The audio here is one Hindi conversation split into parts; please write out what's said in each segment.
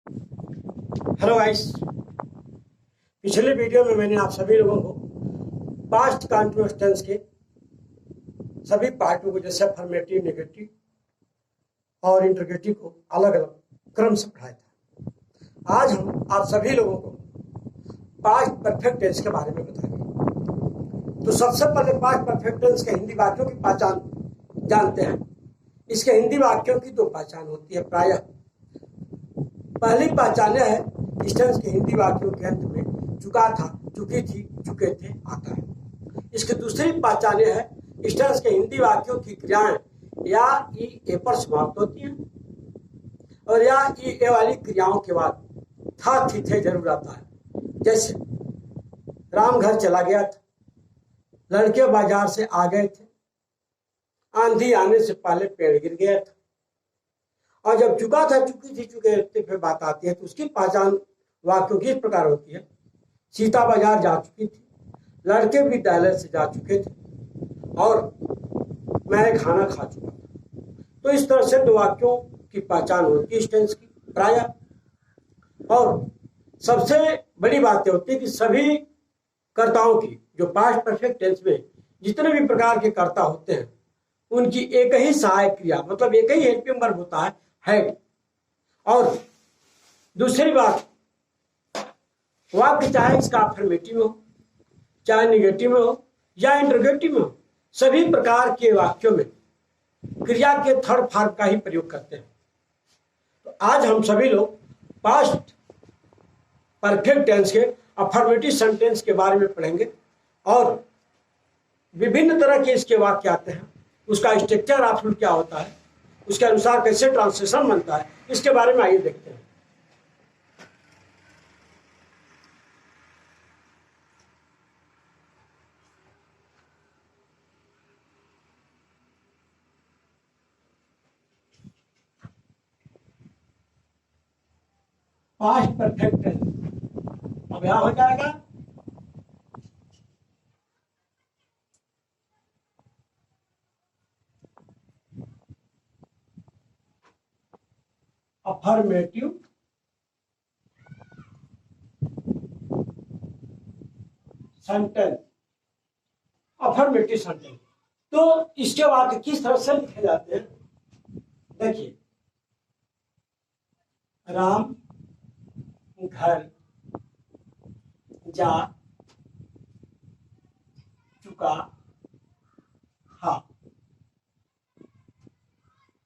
Hello guys. पिछले वीडियो में मैंने आप सभी लोगों को पास्ट कंटीन्यूअस टेंस के सभी पार्टों को जैसे अफर्मेटिव, नेगेटिव और इंटरोगेटिव को अलग अलग क्रम से पढ़ाया था। आज हम आप सभी लोगों को पास्ट परफेक्ट टेंस के बारे में बताएंगे। तो सबसे पहले पास्ट परफेक्ट टेंस के हिंदी वाक्यों की पहचान जानते हैं। इसके हिंदी वाक्यों की दो पहचान होती है प्रायः। पहली पहचान है इस टेंस के हिंदी वाक्यों के अंत में चुका था, चुकी थी, चुके थे आता है। इसकी दूसरी पहचान है इस टेंस के हिंदी वाक्यों की क्रियाएं या ई ए पर समाप्त होती हैं और या ई ए वाली क्रियाओं के बाद था, थी, थे जरूर आता है। जैसे राम घर चला गया था, लड़के बाजार से आ गए थे, आंधी आने से पहले पेड़ गिर गया था। और जब चुका था, चुकी थी, चुके थे पे बात आती है तो उसकी पहचान वाक्यों की इस प्रकार होती है। सीता बाजार जा चुकी थी, लड़के विद्यालय से जा चुके थे और मैं खाना खा चुका था। तो इस तरह से दो वाक्यों की पहचान होती है इस टेंस की प्रायः। और सबसे बड़ी बात होती है कि सभी कर्ताओं की जो पास्ट परफेक्ट टेंस में जितने भी प्रकार के कर्ता होते हैं उनकी एक ही सहायक क्रिया मतलब एक ही हेल्पिंग वर्ब होता है, हैड। और दूसरी बात, वाक्य चाहे इसका अफर्मेटिव में हो, चाहे निगेटिव में हो या इंटरोगेटिव में हो, सभी प्रकार के वाक्यों में क्रिया के थर्ड फॉर्म का ही प्रयोग करते हैं। तो आज हम सभी लोग पास्ट परफेक्ट टेंस के अफर्मेटिव सेंटेंस के बारे में पढ़ेंगे और विभिन्न तरह के इसके वाक्य आते हैं, उसका स्ट्रक्चर आपको क्या होता है, उसके अनुसार कैसे ट्रांसलेशन बनता है, इसके बारे में आइए देखते हैं। पास्ट परफेक्ट टेंस अब यहां हो जाएगा अफर्मेटिव सेंटेंस। अफर्मेटिव सेंटेंस तो इसके वाक्य किस तरह से लिखे जाते हैं, देखिए। राम घर जा चुका था।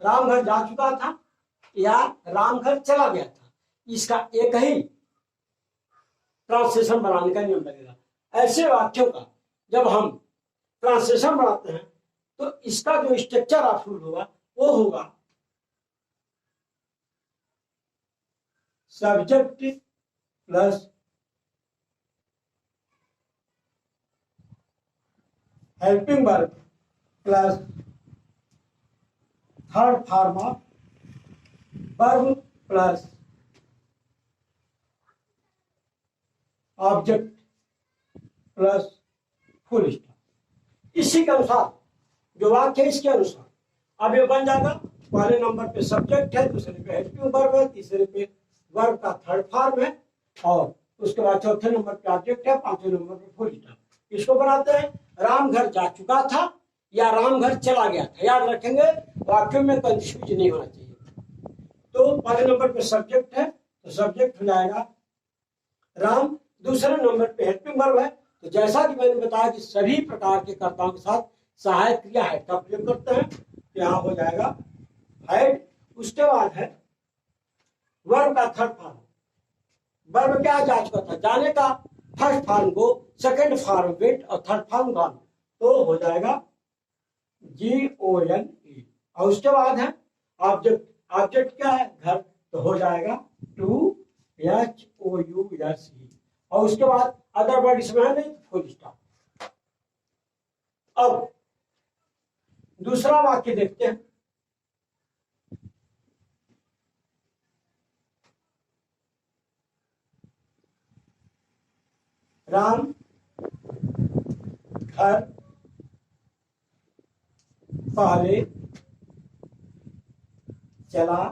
राम घर जा चुका था या राम घर चला गया था, इसका एक ही ट्रांसलेशन बनाने का नियम लगेगा। ऐसे वाक्यों का जब हम ट्रांसलेशन बनाते हैं तो इसका जो स्ट्रक्चर आपको होगा वो होगा subject plus helping verb plus third form of verb plus object plus full stop. इसी के अनुसार जो वाक्य है इसके अनुसार अब ये बन जाएगा। पहले नंबर पे सब्जेक्ट है, दूसरे पे हेल्पिंग वर्ब है, तीसरे पे वर्ब का थर्ड फॉर्म है और उसके बाद चौथे नंबर पे ऑब्जेक्ट है, पांचवें नंबर पे फुल स्टॉप। इसको बनाते हैं राम घर जा चुका था या राम घर चला गया था। याद रखेंगे वाक्यों में कंफ्यूज नहीं होना चाहिए। तो पहले नंबर पे सब्जेक्ट है तो सब्जेक्ट हो जाएगा राम, दूसरे नंबर पे हेल्पिंग वर्ब है। तो जैसा कि मैंने बताया कि सभी प्रकार के कर्ताओं के साथ सहायक क्रिया हैड का प्रयोग करते हैं, तो यहां हो जाएगा हैड। उसके बाद है वर्ब का थर्ड फॉर्म। वर्ब क्या जा चुका था, जाने का फर्स्ट फॉर्म गो, सेकंड फॉर्म वेट और थर्ड फॉर्म गॉन, तो हो जाएगा GONE। और उसके बाद है ऑब्जेक्ट। ऑब्जेक्ट क्या है, घर, तो हो जाएगा TOUCE। और उसके बाद अदर वर्ड इसमें है नहीं, फुल स्टॉप। अब दूसरा वाक्य देखते हैं। राम घर पहले चला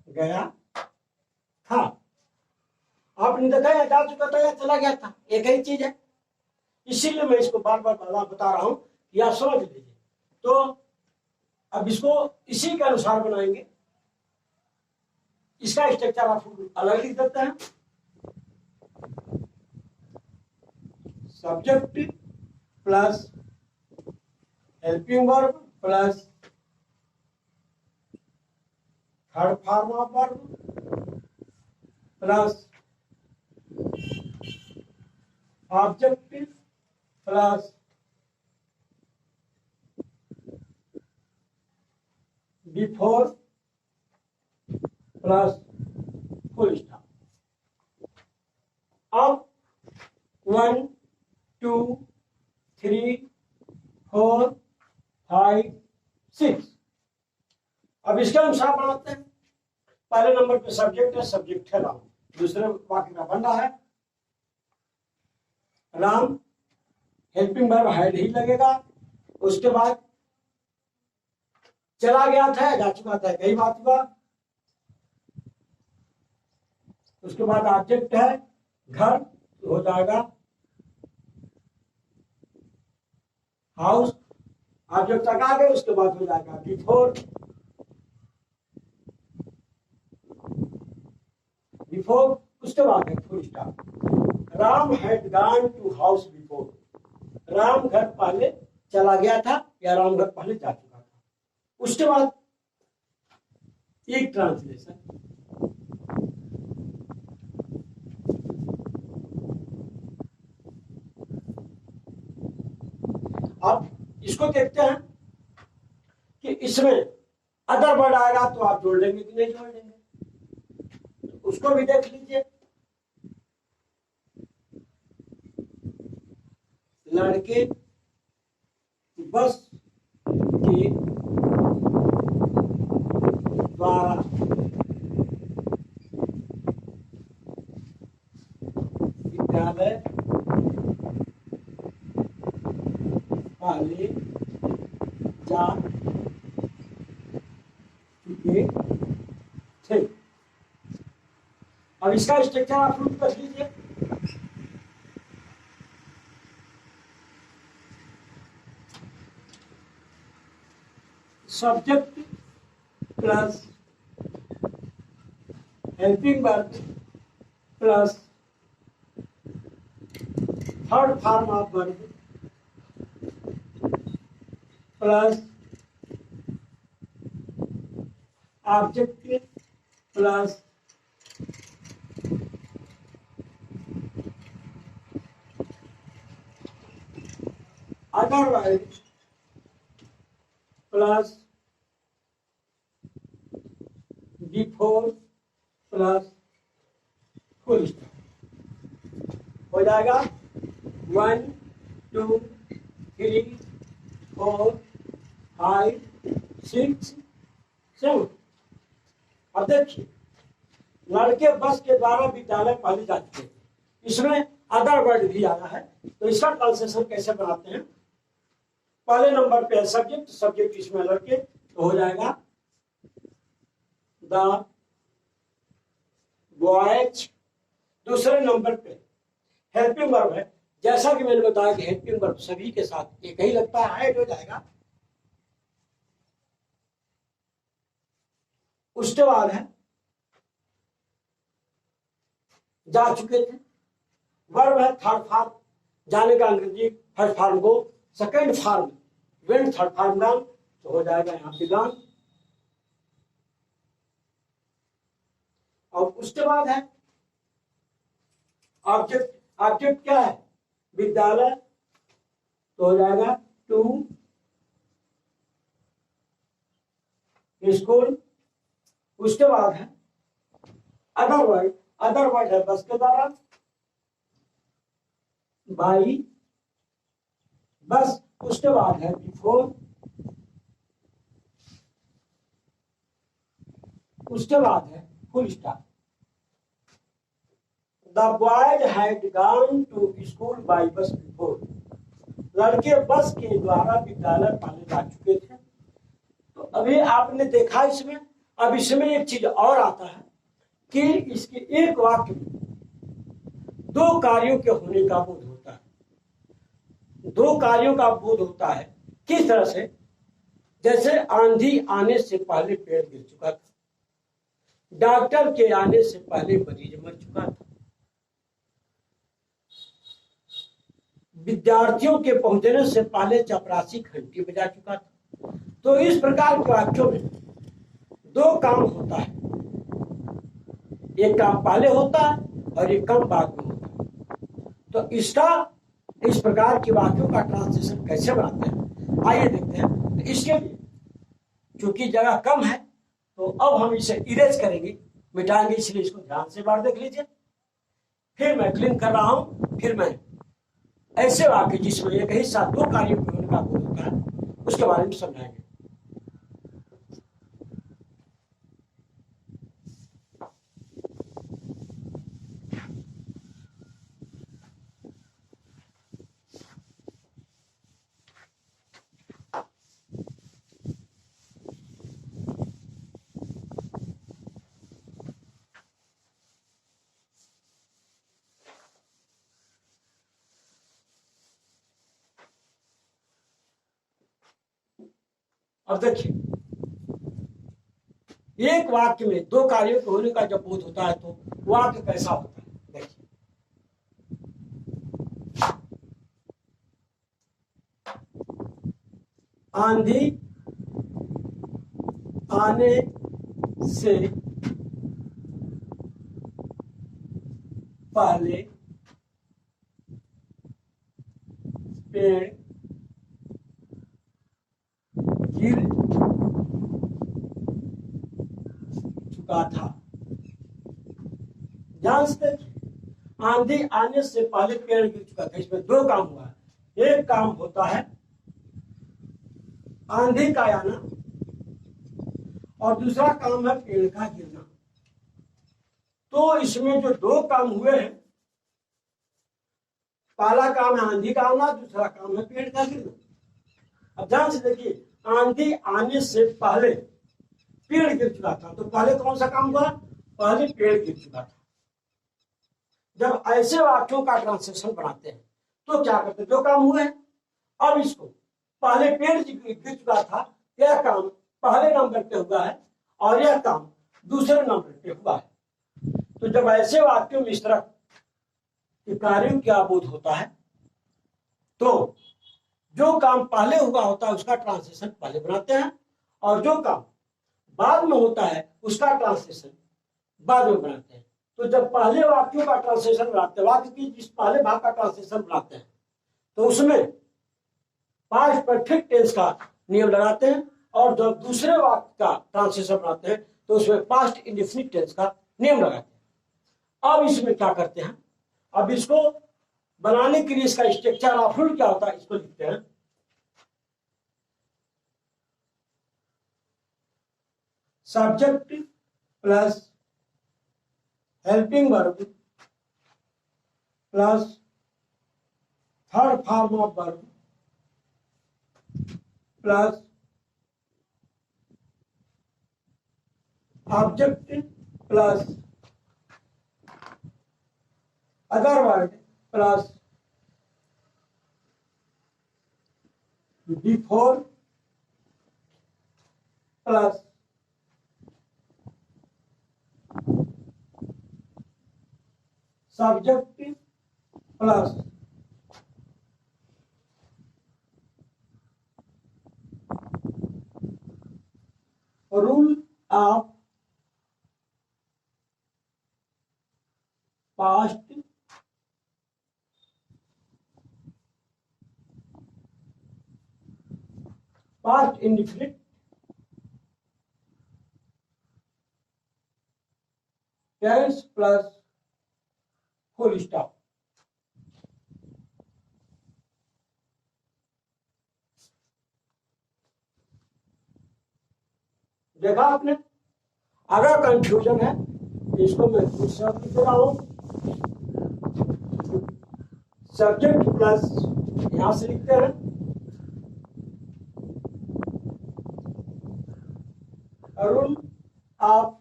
गया आपने देखा या जा चुका था या चला गया था, एक ही चीज है। इसीलिए मैं इसको बार बार बता रहा हूं कि आप समझ लीजिए। तो अब इसको इसी के अनुसार बनाएंगे। इसका स्ट्रक्चर आप अलग लिख देते हैं। Subject plus helping verb plus third form of verb plus objective plus before plus full stop. अब 1 2 3 4 5 6 अब इसके अनुसार बनाते हैं। पहले नंबर पे सब्जेक्ट है, सब्जेक्ट है राम। दूसरे वाक्य का बन रहा है Ram, helping verb had he लगेगा। उसके बाद चला गया था, जा चुका था, कई बात हुआ। उसके बाद ऑब्जेक्ट है घर, हो जाएगा हाउस। ऑब्जेक्ट तक आ गए, उसके बाद हो जाएगा बिफोर। बिफोर उसके बाद है full stop. Ram had gone to house before. Ram घर पहले चला गया था या राम घर पहले जा चुका था। उसके बाद एक ट्रांसलेशन, अब इसको देखते हैं कि इसमें अदर वर्ड आएगा तो आप जोड़ लेंगे कि नहीं जोड़ लेंगे, उसको भी देख लीजिए। लड़के बस के द्वारा विद्यालय पहले जा चुके थे। अब इसका स्ट्रक्चर आप प्रूफ कर लीजिए। Subject plus helping verb plus third form of verb plus object plus otherwise plus before plus full stop. हो जाएगा 1 2 3 4 5 6 7। अब देखिए लड़के बस के द्वारा विद्यालय पहले जा चुके थे, इसमें अदर वर्ड भी आया है। तो इसका ट्रांसलेशन कैसे बनाते हैं? पहले नंबर पे सब्जेक्ट, सब्जेक्ट इसमें लड़के, तो हो जाएगा द बॉयज। दूसरे नंबर पे हेल्पिंग वर्ब है, जैसा कि मैंने बताया कि हेल्पिंग वर्ब सभी के साथ एक ही लगता है, ऐड हो जाएगा। उसके बाद है जा चुके थे, वर्ब है थर्ड फॉर्म, जाने का अंग्रेजी first form go, second form when, third form down, तो हो जाएगा यहां पे डाउन। और उसके बाद है ऑब्जेक्ट। ऑब्जेक्ट क्या है? विद्यालय, तो हो जाएगा टू स्कूल। उसके बाद है अदर वर्ड, अदर वर्ड है बस के द्वारा, बाई बस। उसके बाद है बिफोर, उसके बाद है full stop. The boys had gone to school by bus before. लड़के बस के द्वारा विद्यालय पहले जा चुके थे। तो अभी आपने देखा इसमें। अब इसमें एक चीज और आता है कि इसके एक वाक्य में दो कार्यों के होने का बोध होता है। दो कार्यों का बोध होता है किस तरह से? जैसे आंधी आने से पहले पेड़ गिर चुका था, डॉक्टर के आने से पहले मरीज मर चुका था, विद्यार्थियों के पहुंचने से पहले चपरासी घंटी बजा चुका था। तो इस प्रकार के वाक्यों में दो काम होता है, एक काम पहले होता है और एक काम बाद में होता है। तो इसका इस प्रकार के वाक्यों का ट्रांसलेशन कैसे बनाते हैं, आइए देखते हैं। तो इसके लिए चूंकि जगह कम है तो अब हम इसे इरेज करेंगे, मिटाएंगे, इसलिए इसको ध्यान से बार देख लीजिए। फिर मैं क्लीन कर रहा हूं, फिर मैं ऐसे वाक्य जिसमें एक ही साथ दो कार्यों के होने का बोध होता है उसके बारे में समझाएंगे। अब देखिए, एक वाक्य में दो कार्यों के होने का जब बोध होता है तो वाक्य कैसा होता है? देखिए, आंधी आने से पहले पेड़ गिर चुका था। ध्यान से आंधी आने से पहले पेड़ गिर चुका था, इसमें दो काम हुआ है। एक काम होता है आंधी का आना और दूसरा काम है पेड़ का गिरना। तो इसमें जो दो काम हुए हैं, पहला काम है आंधी का आना, दूसरा काम है पेड़ का गिरना। अब ध्यान से देखिए, आंधी आने से पहले पेड़ गिर चुका था, तो पहले कौन सा काम हुआ? पहले पेड़ गिर चुका था। जब ऐसे वाक्यों का ट्रांसलेशन बनाते हैं तो क्या करते हैं? दो काम हुए हैं। अब इसको पहले पेड़ गिर चुका था, यह काम पहले नंबर पे हुआ है और यह काम दूसरे नंबर पे हुआ है। तो जब ऐसे वाक्यों में इस तरह के कार्यों का बोध होता है तो जो काम पहले हुआ होता है उसका ट्रांसलेशन पहले बनाते हैं और जो काम बाद में होता है उसका ट्रांसलेशन बाद में बनाते हैं। तो जब पहले वाक्यों का ट्रांसलेशन बनाते हैं, वाक्य की जिस पहले भाग का ट्रांसलेशन बनाते हैं तो उसमें पास्ट परफेक्ट टेंस का नियम लगाते हैं और जब दूसरे वाक्य का ट्रांसलेशन बनाते हैं तो उसमें पास्ट इंडेफिनिट टेंस का नियम लगाते हैं। अब इसमें क्या करते हैं? अब इसको बनाने के लिए इसका स्ट्रक्चर ऑफ रूल क्या होता है, इसको लिखते हैं। Subject plus helping verb plus third form of verb plus object plus other word plus before plus subject plus rule of past past indefinite tens plus full stop. देखा आपने? अगर कंफ्यूजन है तो इसको मैं फिर से लिख दे रहा हूं। सब्जेक्ट प्लस यहां से लिखते हैं rule of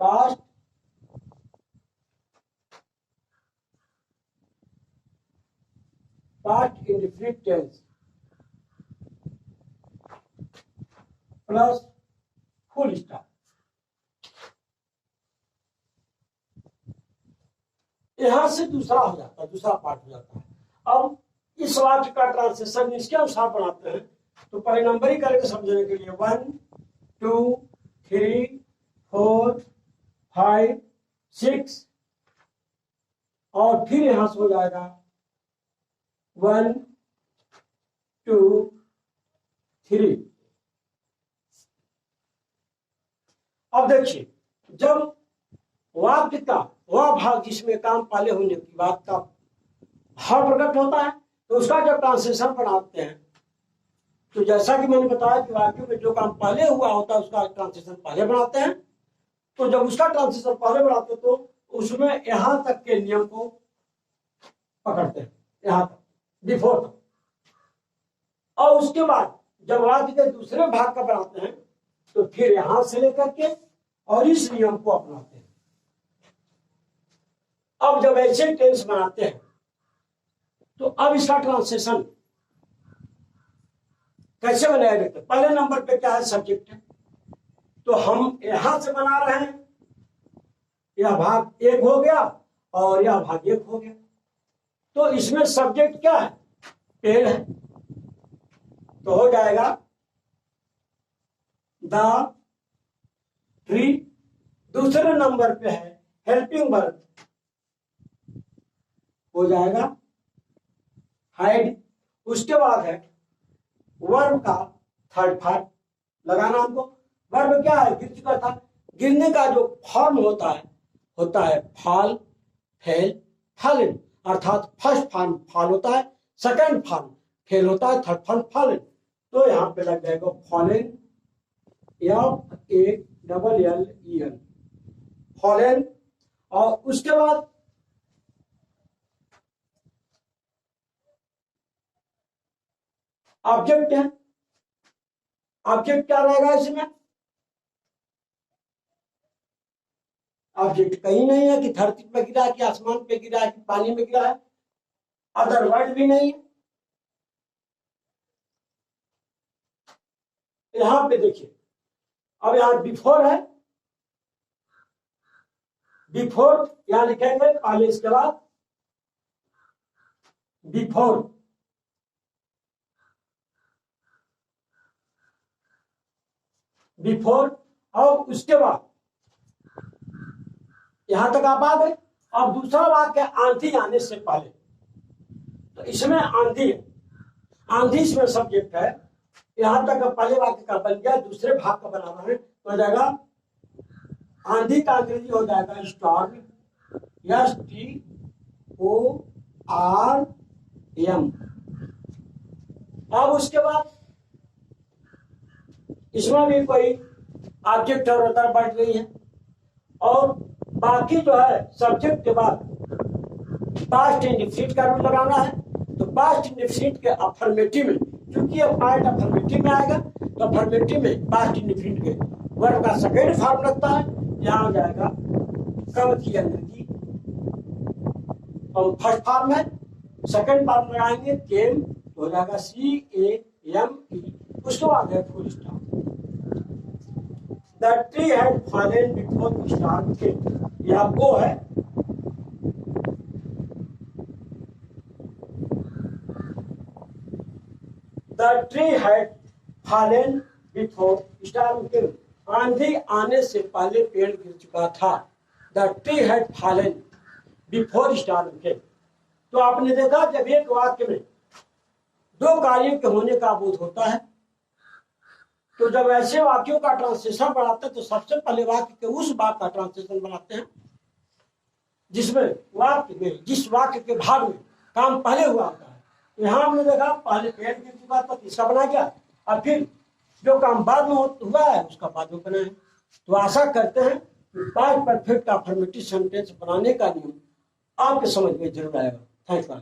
past past indefinite tens plus full stop. यहां से दूसरा हो जाता है, दूसरा पार्ट हो जाता है। अब इस वाक्य का ट्रांसलेशन इसके अनुसार बनाते हैं। तो पहले नंबर ही करके समझने के लिए 1 2 3 4 5 6 और फिर यहां से हो जाएगा 1 2 3। अब देखिए, जब वाक्य का वह भाग जिसमें काम पहले होने की बात का भाव प्रकट होता है तो उसका जब ट्रांसलेशन बनाते हैं, तो जैसा कि मैंने बताया कि वाक्य में जो काम पहले हुआ होता है उसका ट्रांसलेशन पहले बनाते हैं। तो जब उसका ट्रांसलेशन पहले बनाते हैं तो उसमें यहां तक के नियम को पकड़ते हैं, यहां तक बिफोर तक। और उसके बाद जब वाक्य के दूसरे भाग का बनाते हैं तो फिर यहां से लेकर के और इस नियम को अपनाते हैं। अब जब ऐसे टेंस बनाते हैं तो अब इसका ट्रांसलेशन कैसे बनाया जाता है? पहले नंबर पे क्या है? सब्जेक्ट है। तो हम यहां से बना रहे हैं, यह भाग एक हो गया और यह भाग एक हो गया। तो इसमें सब्जेक्ट क्या है? पेड़ है। तो हो जाएगा द ट्री। दूसरे नंबर पे है हेल्पिंग वर्ब, हो जाएगा हाइड। उसके बाद है वर्ब का थर्ड फॉर्म लगाना हमको। वर्ब क्या है? गिर चुका था। गिरने का जो फॉर्म होता है फॉल, फेल, फॉलन। अर्थात फर्स्ट फॉर्म फॉल होता है, सेकंड फॉर्म फेल होता है, थर्ड फॉर्म फॉलन। तो यहां पे लग जाएगा फॉलन, FALLEN, फॉलन। और उसके बाद ऑब्जेक्ट है। ऑब्जेक्ट क्या रहेगा इसमें? ऑब्जेक्ट कहीं नहीं है कि धरती पे गिरा है, कि आसमान पे गिरा है, कि पानी में गिरा है। अदर वर्ड भी नहीं है। यहां पे देखिए, अब यहां बिफोर है। बिफोर यहां लिखेंगे पहले, इसके बाद बिफोर। बिफोर और उसके बाद यहां तक आप आ गए। अब दूसरा वाक्य आंधी आने से पहले, तो इसमें आंधी है। आंधी इसमें सब्जेक्ट है। यहां तक पहले वाक्य का बन गया, दूसरे भाग का बनाना है तो हो जाएगा आंधी का अंग्रेजी हो जाएगा स्टॉर्म, STORM। अब उसके बाद इसमें भी कोई ऑब्जेक्ट और अदर वर्ड नहीं है। और बाकी जो है सब्जेक्ट के बाद पास्ट इंडेफिनिट का रूल लगाना है। तो पास्ट इंडेफिनिट के अफर्मेटिव में, क्योंकि ये पार्ट अफर्मेटिव में आएगा, तो अफर्मेटिव में पास्ट इंडेफिनिट के वर्ब का सेकेंड फॉर्म लगता है। यहां हो जाएगा कम की अंग्रेजी, और फर्स्ट फॉर्म है। सेकेंड फॉर्म लगाएंगे केम, तो हो जाएगा CAME। उसके बाद है full stop. The tree had fallen before the storm came। यह वो है। The tree had fallen before storm came। आंधी आने से पहले पेड़ गिर चुका था। The tree had fallen before storm came। तो आपने देखा, जब एक वाक्य में दो कार्यों के होने का बोध होता है, तो जब ऐसे वाक्यों का ट्रांसलेशन बनाते हैं तो सबसे पहले वाक्य के उस बात का ट्रांसलेशन बनाते हैं जिसमें वाक्य में, जिस वाक्य के भाग में काम पहले हुआ होता है। यहां हमने देखा पहले पेड़ गिर चुका था, तीसरा बना गया, और फिर जो काम बाद में हुआ है उसका बाद में बना है। तो आशा करते हैं कि पास्ट परफेक्ट अफर्मेटिव सेंटेंस बनाने का नियम आपके समझ में जरूर आएगा। Thanks for